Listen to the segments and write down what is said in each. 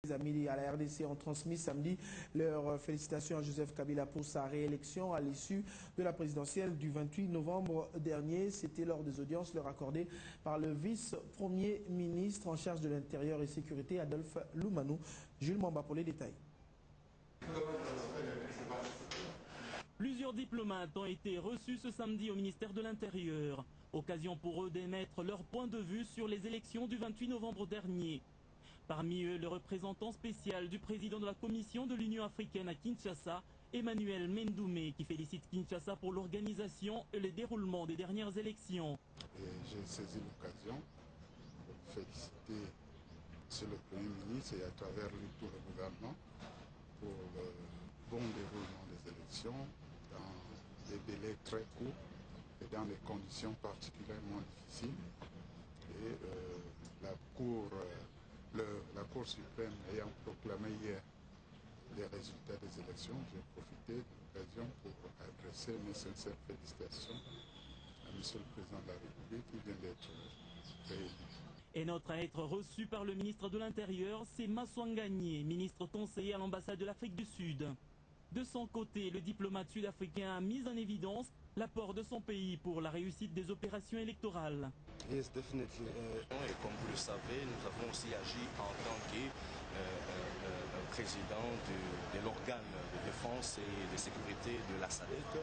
Les amis à la RDC ont transmis samedi leurs félicitations à Joseph Kabila pour sa réélection à l'issue de la présidentielle du 28 novembre dernier. C'était lors des audiences leur accordées par le vice-premier ministre en charge de l'Intérieur et Sécurité, Adolphe Loumanou. Jules Mamba pour les détails. Plusieurs diplomates ont été reçus ce samedi au ministère de l'Intérieur. Occasion pour eux d'émettre leur point de vue sur les élections du 28 novembre dernier. Parmi eux, le représentant spécial du président de la Commission de l'Union africaine à Kinshasa, Emmanuel Mendoumé, qui félicite Kinshasa pour l'organisation et le déroulement des dernières élections. J'ai saisi l'occasion pour féliciter Monsieur le Premier ministre et à travers lui tout le gouvernement pour le bon déroulement des élections dans des délais très courts et dans des conditions particulièrement difficiles. Et la Cour suprême ayant proclamé hier les résultats des élections, j'ai profité de l'occasion pour adresser mes sincères félicitations à Monsieur le Président de la République qui vient d'être réélu. Et notre à être reçu par le ministre de l'Intérieur, c'est Massouangagné, ministre conseiller à l'ambassade de l'Afrique du Sud. De son côté, le diplomate sud-africain a mis en évidence l'apport de son pays pour la réussite des opérations électorales. Yes, definitely. Et comme vous le savez, nous avons aussi agi en tant que président de l'organe de défense et de sécurité de la SADC.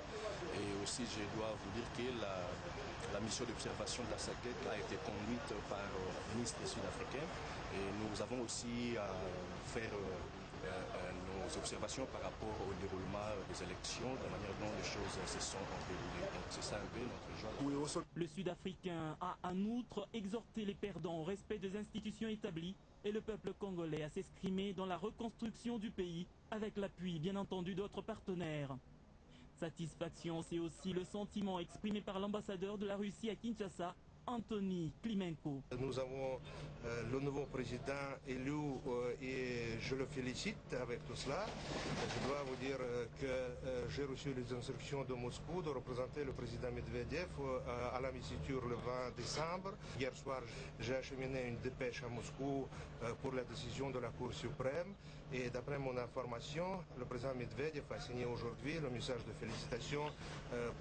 Et aussi, je dois vous dire que la mission d'observation de la SADC a été conduite par le ministre sud-africain. Et nous avons aussi fait nos observations par rapport au déroulement des élections, de la manière dont les choses se sont déroulées. Donc c'est ça un peu notre joie. Le Sud-Africain a en outre exhorté les perdants au respect des institutions établies et le peuple congolais à s'exprimer dans la reconstruction du pays avec l'appui bien entendu d'autres partenaires. Satisfaction, c'est aussi le sentiment exprimé par l'ambassadeur de la Russie à Kinshasa, Anthony Klimenko. Nous avons le nouveau président élu et je le félicite avec tout cela. Je dois vous dire que j'ai reçu les instructions de Moscou de représenter le président Medvedev à l'investiture le 20 décembre. Hier soir, j'ai acheminé une dépêche à Moscou pour la décision de la Cour suprême et d'après mon information, le président Medvedev a signé aujourd'hui le message de félicitations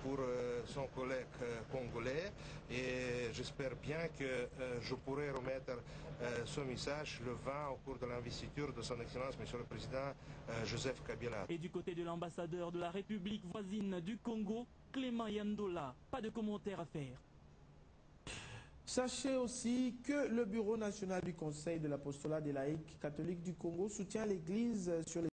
pour son collègue congolais et j'espère bien que je pourrai remettre ce message le 20 au cours de l'investiture de son Excellence, Monsieur le Président Joseph Kabila. Et du côté de l'ambassadeur de la République voisine du Congo, Clément Yandola, pas de commentaire à faire. Sachez aussi que le Bureau national du Conseil de l'apostolat des laïcs catholiques du Congo soutient l'Église sur les